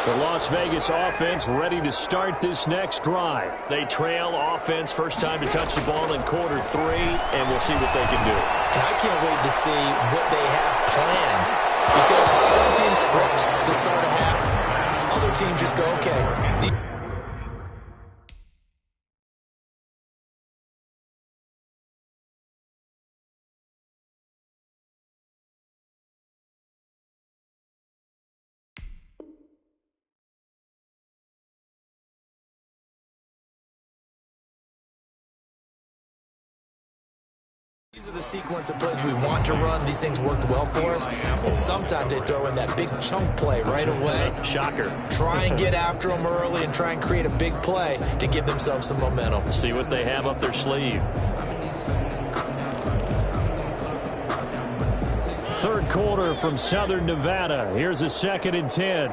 The Las Vegas offense ready to start this next drive. They trail offense first time to touch the ball in quarter 3, and we'll see what they can do. And I can't wait to see what they have planned, because some teams script to start a half. Other teams just go, okay. These are the sequence of plays we want to run. These things worked well for us. And sometimes they throw in that big chunk play right away. Shocker. Try and get after them early and try and create a big play to give themselves some momentum. See what they have up their sleeve. Third quarter from Southern Nevada. Here's a 2nd and 10.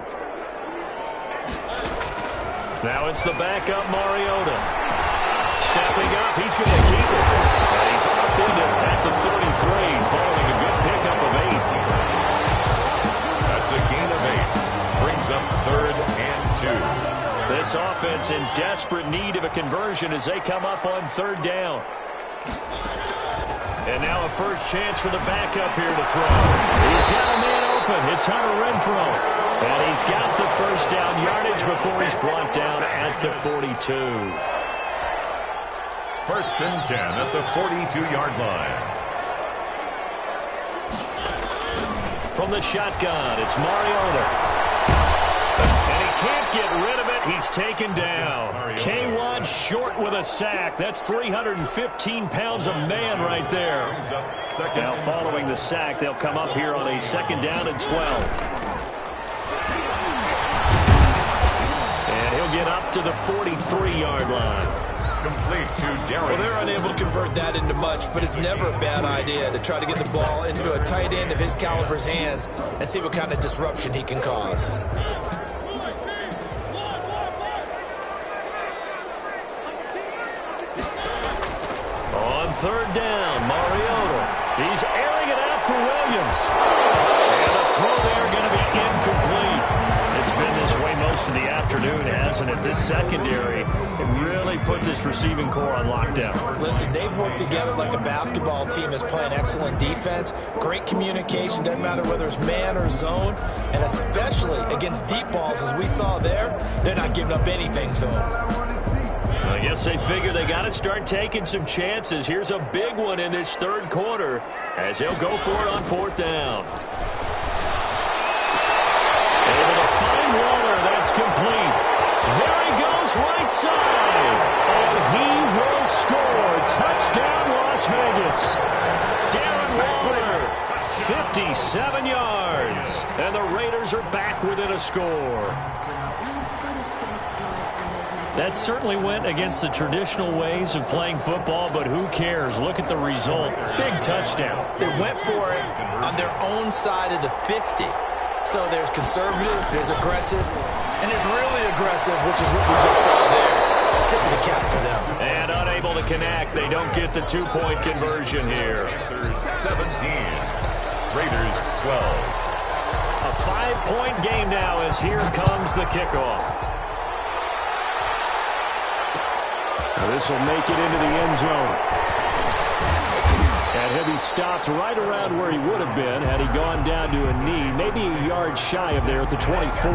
Now it's the backup Mariota. Stepping up, he's going to keep it. And he's up into at the 33, following a good pickup of 8. That's a gain of 8. Brings up 3rd and 2. This offense in desperate need of a conversion as they come up on 3rd down. And now a first chance for the backup here to throw. He's got a man open. It's Hunter Renfrow. And he's got the first down yardage before he's brought down at the 42. 1st and 10 at the 42-yard line. From the shotgun, it's Mariota. And he can't get rid of it. He's taken down. K1 short with a sack. That's 315 pounds of man right there. Now following the sack, they'll come up here on a 2nd down and 12. And he'll get up to the 43-yard line. Complete to Derrick. Well, they're unable to convert that into much, but it's never a bad idea to try to get the ball into a tight end of his caliber's hands and see what kind of disruption he can cause. On 3rd down, Mariota. He's airing it out for Williams. And the throw there going to be incomplete. It's been this way most of the afternoon, hasn't it? This secondary really put this receiving core on lockdown. Listen, they've worked together like a basketball team that's playing excellent defense. Great communication, doesn't matter whether it's man or zone. And especially against deep balls, as we saw there, they're not giving up anything to them. I guess they figure they got to start taking some chances. Here's a big one in this 3rd quarter as he'll go for it on 4th down. Able to find Waller. That's complete. There he goes right side. And he will score. Touchdown, Las Vegas. Darren Waller, 57 yards. And the Raiders are back within a score. That certainly went against the traditional ways of playing football, but who cares? Look at the result. Big touchdown. They went for it on their own side of the 50. So there's conservative, there's aggressive, and there's really aggressive, which is what we just saw there. Tip of the cap to them. And unable to connect. They don't get the 2-point conversion here. Panthers 17. Raiders 12. A 5-point game now as here comes the kickoff. Now this will make it into the end zone. And he'll be stopped right around where he would have been had he gone down to a knee, maybe a yard shy of there at the 24.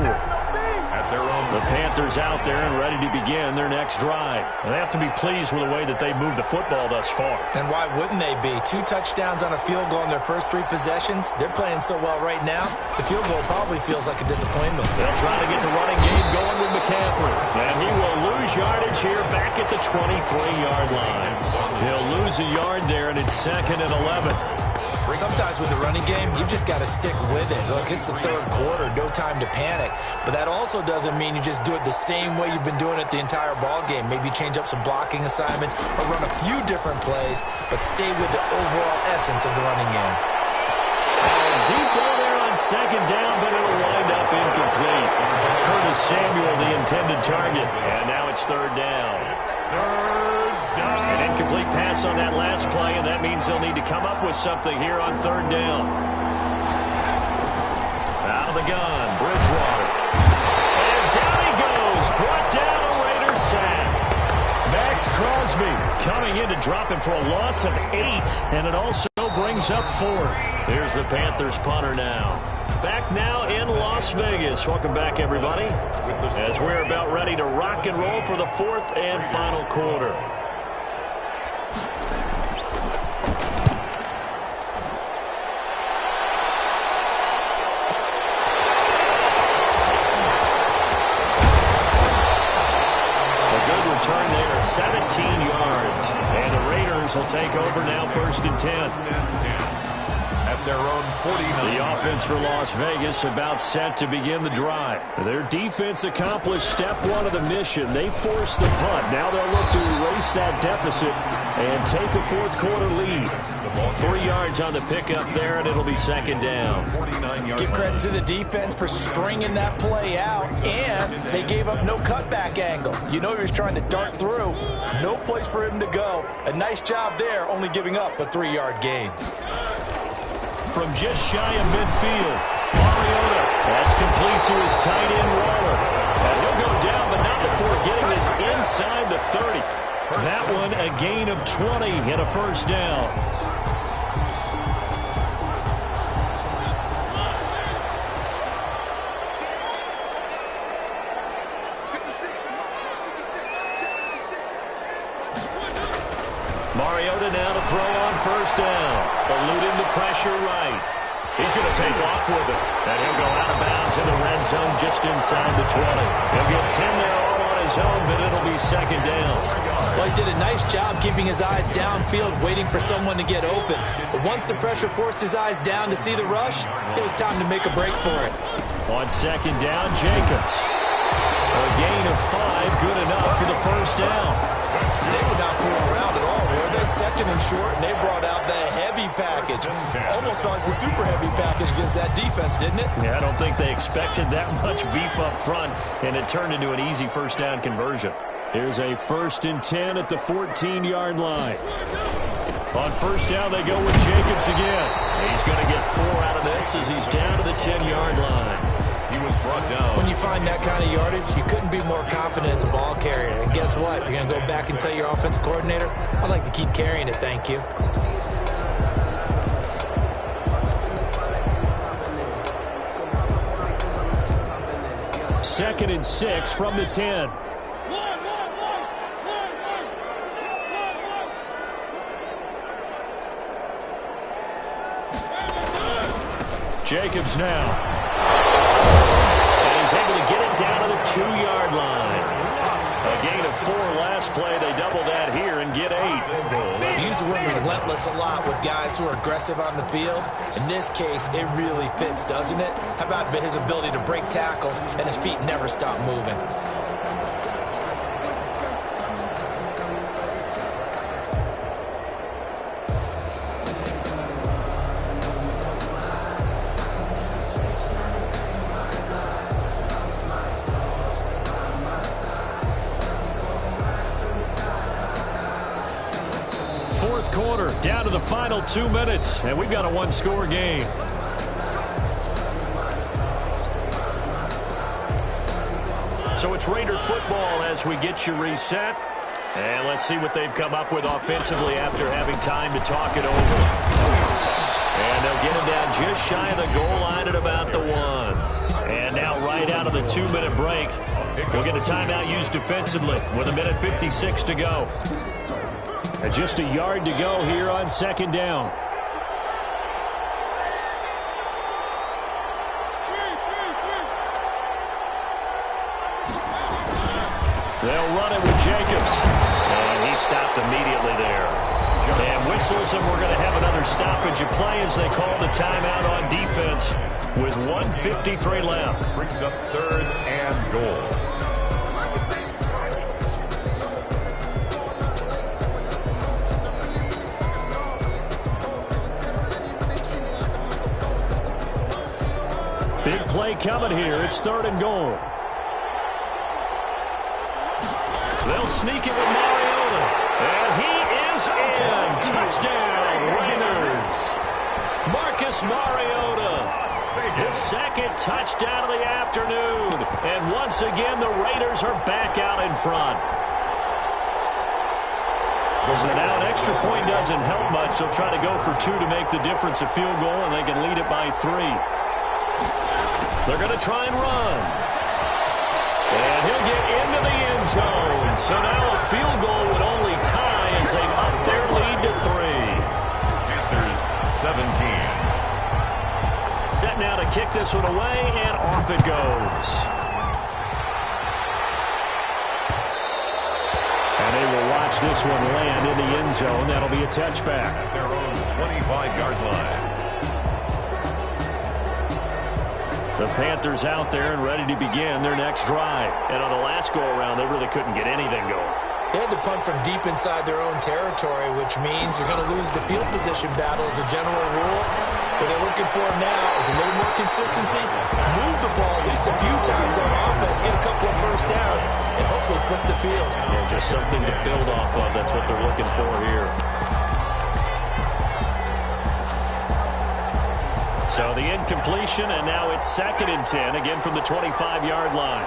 The Panthers out there and ready to begin their next drive. And they have to be pleased with the way that they moved the football thus far. And why wouldn't they be? 2 touchdowns on a field goal in their first 3 possessions. They're playing so well right now, the field goal probably feels like a disappointment. They'll try to get the running game going with McCaffrey. And he will lose yardage here back at the 23-yard line. He'll lose a yard there, and it's 2nd and 11. Sometimes with the running game, you've just got to stick with it. Look, it's the 3rd quarter, no time to panic. But that also doesn't mean you just do it the same way you've been doing it the entire ball game. Maybe change up some blocking assignments or run a few different plays, but stay with the overall essence of the running game. Deep ball there on 2nd down, but it'll wind up incomplete. Curtis Samuel, the intended target. And now it's 3rd down. An incomplete pass on that last play, and that means they'll need to come up with something here on 3rd down. Out of the gun, Bridgewater. And me, coming in to drop him for a loss of 8, and it also brings up 4th. Here's the Panthers punter now. Back now in Las Vegas. Welcome back, everybody, as we're about ready to rock and roll for the 4th and final quarter. Return there, 17 yards. And the Raiders will take over now, 1st and 10. At their own 49. The offense for Las Vegas about set to begin the drive. Their defense accomplished step 1 of the mission. They forced the punt. Now they'll look to erase that deficit and take a 4th quarter lead. 3 yards on the pickup there, and it'll be 2nd down. Give credit to the defense for stringing that play out, and they gave up no cutback angle. You know he was trying to dart through. No place for him to go. A nice job there, only giving up a 3-yard gain. From just shy of midfield, Mariota. That's complete to his tight end, Waller. And he'll go down, but not before getting this inside the 30. That one a gain of 20 and a 1st down. Mariota now to throw on 1st down. Eluding the pressure right. He's going to take off with it. And he'll go out of bounds in the red zone just inside the 20. He'll get 10 there all on his own, but it'll be 2nd down. Well, he did a nice job keeping his eyes downfield, waiting for someone to get open. But once the pressure forced his eyes down to see the rush, it was time to make a break for it. On 2nd down, Jacobs. A gain of 5, good enough for the 1st down. They were not fooling around at all, were they? 2nd and short, and they brought out the heavy package. Almost felt like the super heavy package against that defense, didn't it? Yeah, I don't think they expected that much beef up front, and it turned into an easy 1st down conversion. Here's a 1st and 10 at the 14-yard line. On 1st down, they go with Jacobs again. He's going to get 4 out of this as he's down to the 10-yard line. He was brought down. When you find that kind of yardage, you couldn't be more confident as a ball carrier. And guess what? You're going to go back and tell your offensive coordinator, I'd like to keep carrying it, thank you. Second and 6 from the 10. Jacobs now. And he's able to get it down to the 2-yard line. A gain of 4 last play. They double that here and get 8. We use the word relentless a lot with guys who are aggressive on the field. In this case, it really fits, doesn't it? How about his ability to break tackles and his feet never stop moving? Quarter, down to the final 2 minutes, and we've got a 1-score game. So it's Raider football as we get you reset. And let's see what they've come up with offensively after having time to talk it over. And they'll get him down just shy of the goal line at about the 1. And now right out of the 2-minute break, we'll get a timeout used defensively with 1:56 to go. And just a yard to go here on 2nd down. They'll run it with Jacobs. And he stopped immediately there. And whistles, and we're going to have another stoppage of play as they call the timeout on defense with 1:53 left. Brings up 3rd and goal. Big play coming here. It's 3rd and goal. They'll sneak it with Mariota. And he is in. Touchdown, Raiders. Marcus Mariota. His 2nd touchdown of the afternoon. And once again, the Raiders are back out in front. So now an extra point doesn't help much. They'll try to go for 2 to make the difference a field goal, and they can lead it by 3. They're going to try and run. And he'll get into the end zone. So now a field goal would only tie as they've upped their lead to 3. Panthers 17. Set now to kick this one away, and off it goes. And they will watch this one land in the end zone. That'll be a touchback. At their own 25-yard line. The Panthers out there and ready to begin their next drive. And on the last go-around, they really couldn't get anything going. They had to punt from deep inside their own territory, which means you're going to lose the field position battle as a general rule. What they're looking for now is a little more consistency, move the ball at least a few times on offense, get a couple of first downs, and hopefully flip the field. Yeah, just something to build off of. That's what they're looking for here. So the incompletion, and now it's 2nd and 10, again from the 25-yard line.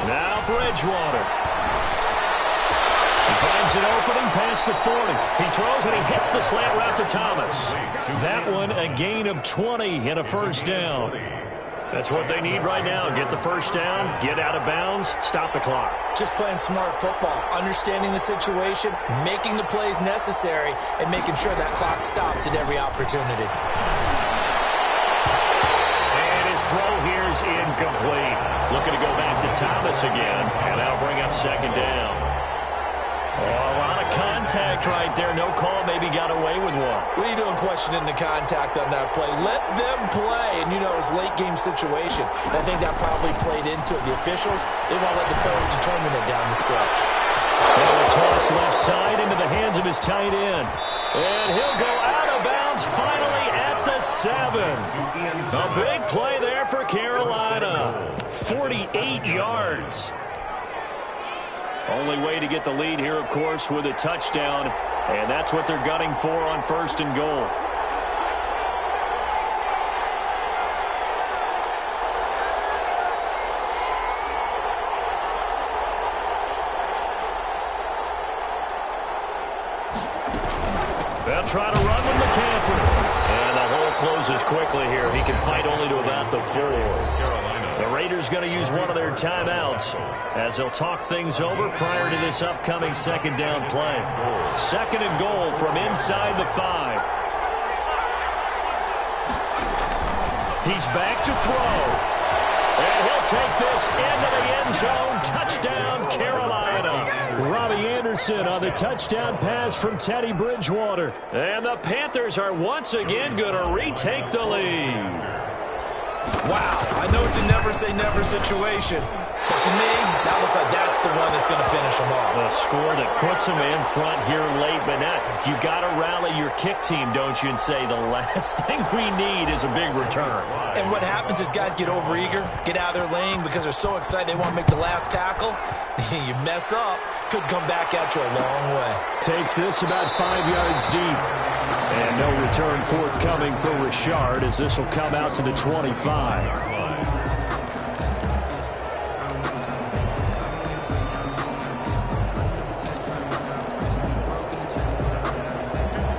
Now Bridgewater. He finds an opening past the 40. He throws and he hits the slant route to Thomas. That one a gain of 20 and a first down. That's what they need right now. Get the first down, get out of bounds, stop the clock. Just playing smart football, understanding the situation, making the plays necessary, and making sure that clock stops at every opportunity. And his throw here is incomplete. Looking to go back to Thomas again, and that'll bring up 2nd down. Oh, a lot of contact right there. No call. Maybe got away with one. What are you doing questioning the contact on that play? Let them play. And, you know, it was a late-game situation. And I think that probably played into it. The officials, they won't let the players determine it down the stretch. And a toss left side into the hands of his tight end. And he'll go out of bounds finally at the 7. A big play there for Carolina. 48 yards. Only way to get the lead here, of course, with a touchdown. And that's what they're gunning for on 1st and goal. They'll try to run with McCaffrey. And the hole closes quickly here. He can fight only to about the 4. The Raiders going to use one of their timeouts as they'll talk things over prior to this upcoming 2nd down play. 2nd and goal from inside the 5. He's back to throw. And he'll take this into the end zone. Touchdown, Carolina. Robbie Anderson on the touchdown pass from Teddy Bridgewater. And the Panthers are once again going to retake the lead. Wow, I know it's a never-say-never situation, but to me, that looks like that's the one that's going to finish them off. The score that puts them in front here late, but now you've got to rally your kick team, don't you, and say the last thing we need is a big return. And what happens is guys get overeager, get out of their lane because they're so excited they want to make the last tackle. You mess up, could come back at you a long way. Takes this about 5 yards deep. And no return forthcoming for Richard as this will come out to the 25.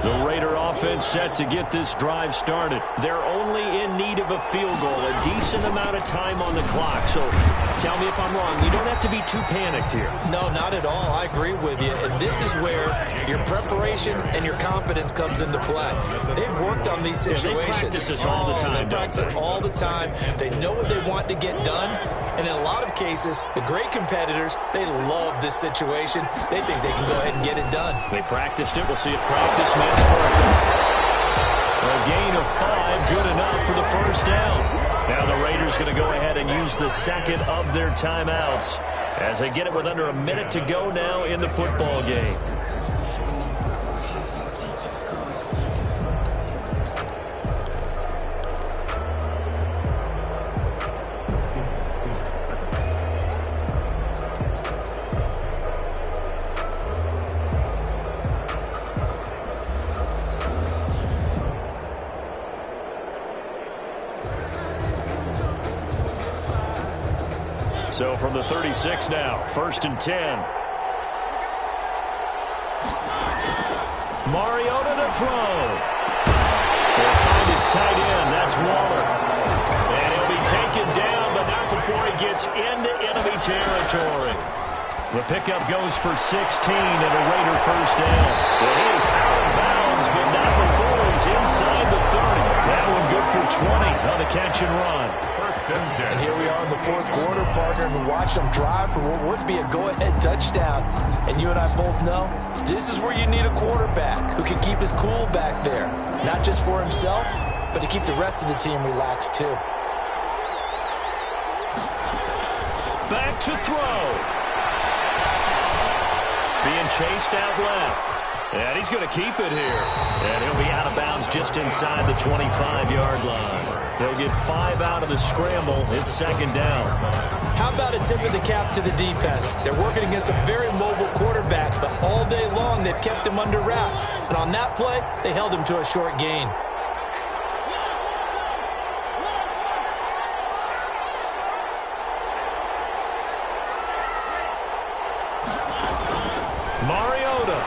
The Raider offense set to get this drive started. They're only in need of a field goal, a decent amount of time on the clock. So tell me if I'm wrong. You don't have to be too panicked here. No, not at all. I agree with you. And this is where your preparation and your confidence comes into play. They've worked on these situations. They practice this all the time. They practice it all the time. They know what they want to get done. And in a lot of cases, the great competitors, they love this situation. They think they can go ahead and get it done. They practiced it. We'll see it practice match perfect. A gain of 5, good enough for the first down. Now the Raiders going to go ahead and use the 2nd of their timeouts as they get it with under a minute to go now in the football game. So from the 36 now, 1st and 10. Mariota to throw. He'll find his tight end. That's Waller. And he'll be taken down, but not before he gets into enemy territory. The pickup goes for 16 and a Raider first down. Well, he is out of bounds, but not before he's inside the 30. That one good for 20 on the catch and run. And here we are in the fourth quarter, partner, and we watch them drive for what would be a go-ahead touchdown. And you and I both know this is where you need a quarterback who can keep his cool back there. Not just for himself, but to keep the rest of the team relaxed too. Back to throw. Being chased out left. And he's going to keep it here. And he'll be out of bounds just inside the 25-yard line. They'll get 5 out of the scramble. It's 2nd down. How about a tip of the cap to the defense? They're working against a very mobile quarterback, but all day long they've kept him under wraps. And on that play, they held him to a short gain. Mariota.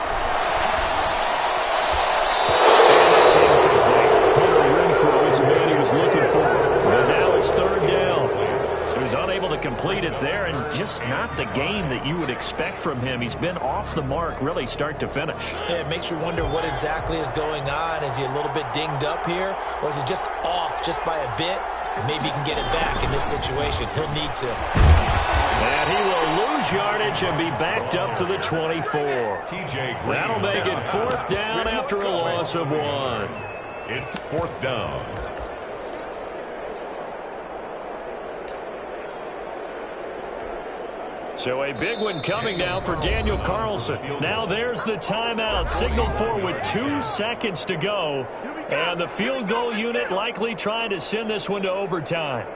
And that's incomplete. Hunter Renfrow is the man he was looking for. But now it's 3rd down. He was unable to complete it there, and just not the game that you would expect from him. He's been off the mark really start to finish. Yeah, it makes you wonder what exactly is going on. Is he a little bit dinged up here, or is he just off just by a bit? Maybe he can get it back in this situation. He'll need to. And he will lose yardage and be backed up to the 24. That'll make it 4th down after a loss of 1. It's 4th down. So a big one coming now for Daniel Carlson. Now there's the timeout. Signal for with 2 seconds to go. And the field goal unit likely trying to send this one to overtime.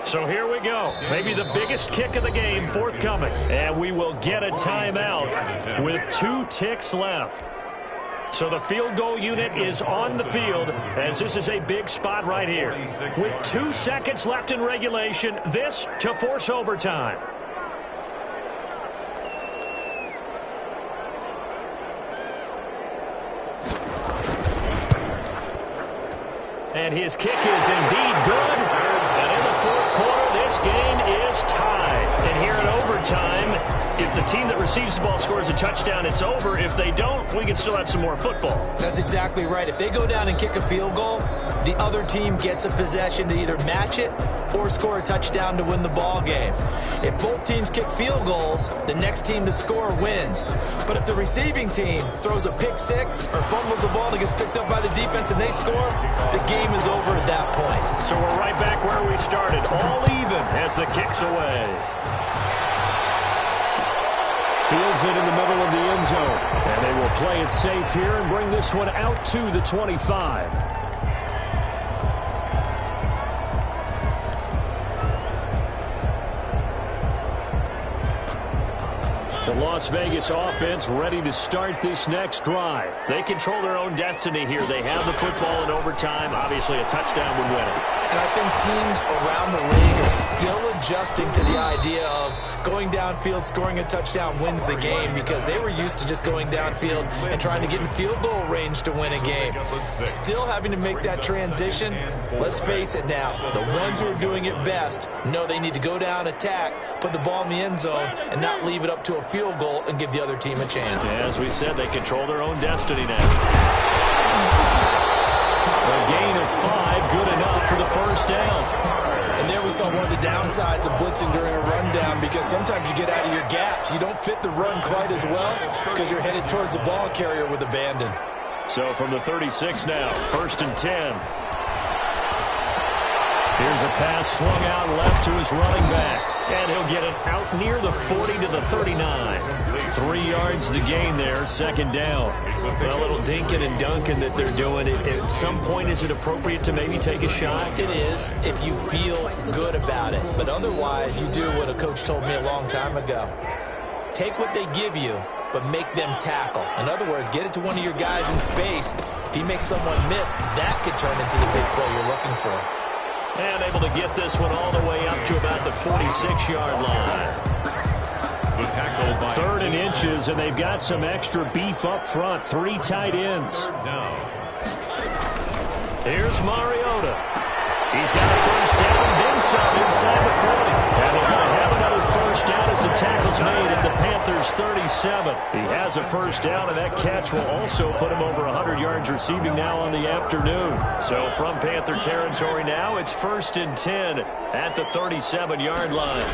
So here we go. Maybe the biggest kick of the game forthcoming. And we will get a timeout with 2 ticks left. So the field goal unit is on the field as this is a big spot right here. With 2 seconds left in regulation, this to force overtime. And his kick is indeed good. And in the fourth quarter, this game is tied. And here in overtime, if the team that receives the ball scores a touchdown, it's over. If they don't, we can still have some more football. That's exactly right. If they go down and kick a field goal, the other team gets a possession to either match it or score a touchdown to win the ball game. If both teams kick field goals, the next team to score wins. But if the receiving team throws a pick six or fumbles the ball and it gets picked up by the defense and they score, the game is over at that point. So we're right back where we started, all even as the kick's away. Fields it in the middle of the end zone. And they will play it safe here and bring this one out to the 25. The Las Vegas offense ready to start this next drive. They control their own destiny here. They have the football in overtime. Obviously, a touchdown would win it. And I think teams around the league are still adjusting to the idea of going downfield, scoring a touchdown wins the game, because they were used to just going downfield and trying to get in field goal range to win a game. Still having to make that transition. Let's face it now, the ones who are doing it best know they need to go down, attack, put the ball in the end zone, and not leave it up to a field goal and give the other team a chance. Yeah, as we said, they control their own destiny now. A gain of 5, good enough for the first down. And there we saw one of the downsides of blitzing during a rundown, because sometimes you get out of your gaps. You don't fit the run quite as well because you're headed towards the ball carrier with abandon. So from the 36 now, 1st and 10. Here's a pass swung out left to his running back. And he'll get it out near the 40 to the 39. 3 yards the gain there, 2nd down. A little dinking and dunking that they're doing. At some point, is it appropriate to maybe take a shot? It is, if you feel good about it. But otherwise, you do what a coach told me a long time ago. Take what they give you, but make them tackle. In other words, get it to one of your guys in space. If he makes someone miss, that could turn into the big play you're looking for. And able to get this one all the way up to about the 46-yard line. The tackle by 3rd and inches, and they've got some extra beef up front. 3 tight ends. down. Here's Mariota. He's got a first down, then some inside the 40. And they're going to have another first down as the tackle's made at the Panthers' 37. He has a first down, and that catch will also put him over 100 yards receiving now on the afternoon. So from Panther territory now, it's 1st and 10 at the 37-yard line.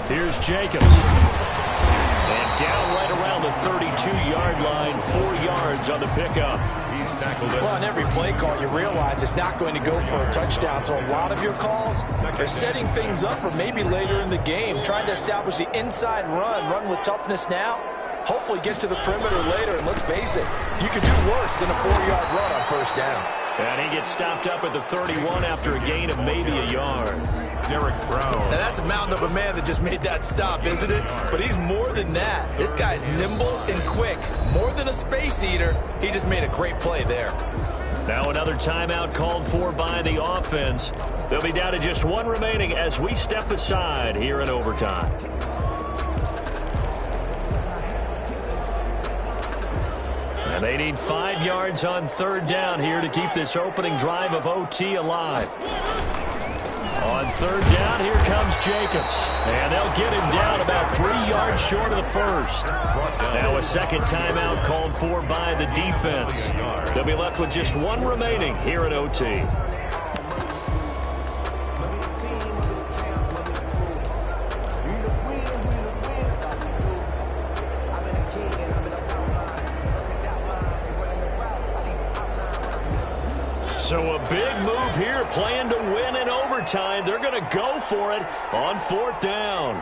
Here's Jacobs. And down right around the 32-yard line, 4 yards on the pickup. He's tackled it. Well, on every play call, you realize it's not going to go for a touchdown. So a lot of your calls are setting things up for maybe later in the game, trying to establish the inside run with toughness now, hopefully get to the perimeter later. And let's face it, you could do worse than a 4-yard run on first down. And he gets stopped up at the 31 after a gain of maybe a yard. Derek Brown. Now, that's a mountain of a man that just made that stop, isn't it? But he's more than that. This guy's nimble and quick. More than a space eater. He just made a great play there. Now another timeout called for by the offense. They'll be down to just 1 remaining as we step aside here in overtime. And they need 5 yards on 3rd down here to keep this opening drive of OT alive. On 3rd down, here comes Jacobs. And they'll get him down about 3 yards short of the first. Now a second timeout called for by the defense. They'll be left with just 1 remaining here at OT. So a big move here, playing to win in overtime. They're going to go for it on 4th down.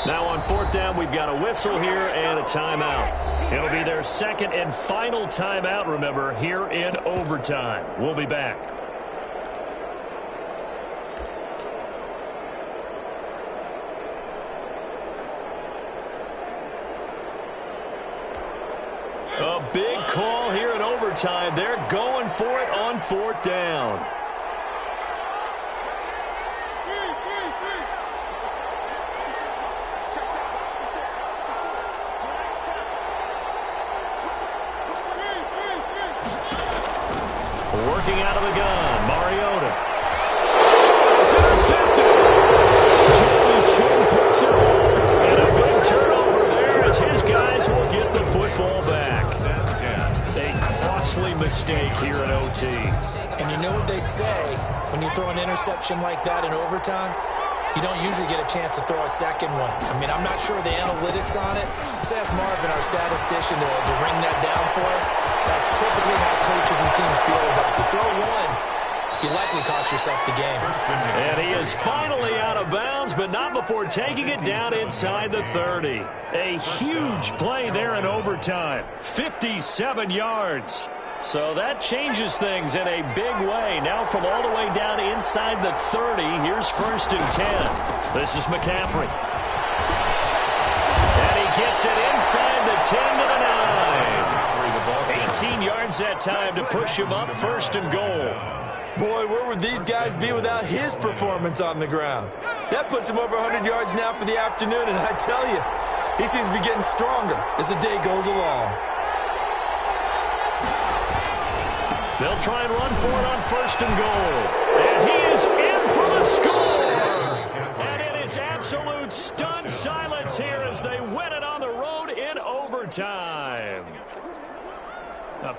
Now on 4th down, we've got a whistle here and a timeout. It'll be their second and final timeout, remember, here in overtime. We'll be back. A big call here in overtime. They're going for it on 4th down. Working out of the gun, Mariota. It's intercepted. Joey Chin picks it up. And a big turnover there as his guys will get the football back. A costly mistake here at OT. And you know what they say, when you throw an interception like that in overtime, you don't usually get a chance to throw a second one. I mean, I'm not sure the analytics on it. Let's ask Marvin, our statistician, to ring that down for us. That's typically how coaches and teams feel about it. You throw one, you likely cost yourself the game. And he is finally out of bounds, but not before taking it down inside the 30. A huge play there in overtime. 57 yards. So that changes things in a big way. Now from all the way down inside the 30, here's 1st and 10. This is McCaffrey. And he gets it inside the 10 to the 9. 18 yards that time to push him up, 1st and goal. Boy, where would these guys be without his performance on the ground? That puts him over 100 yards now for the afternoon, and I tell you, he seems to be getting stronger as the day goes along. They'll try and run for it on 1st and goal. And he is in for the score. And it is absolute stunned silence here as they win overtime.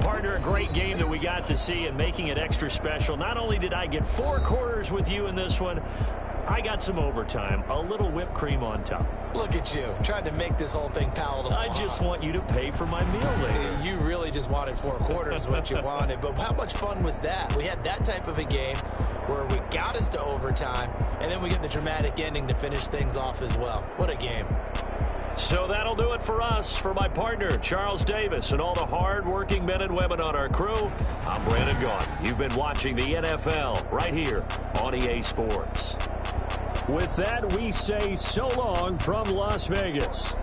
Partner, a great game that we got to see and making it extra special. Not only did I get 4 quarters with you in this one, I got some overtime, a little whipped cream on top. Look at you, trying to make this whole thing palatable. I just want you to pay for my meal later. You really just wanted 4 quarters, what you wanted. But how much fun was that? We had that type of a game where we got us to overtime, and then we get the dramatic ending to finish things off as well. What a game. So that'll do it for us. For my partner, Charles Davis, and all the hard-working men and women on our crew, I'm Brandon Gaughan. You've been watching the NFL right here on EA Sports. With that, we say so long from Las Vegas.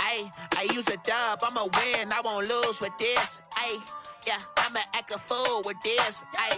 Ay, I use a dub, I'ma win, I won't lose with this. Ay, yeah, I'ma act a fool with this. Ay,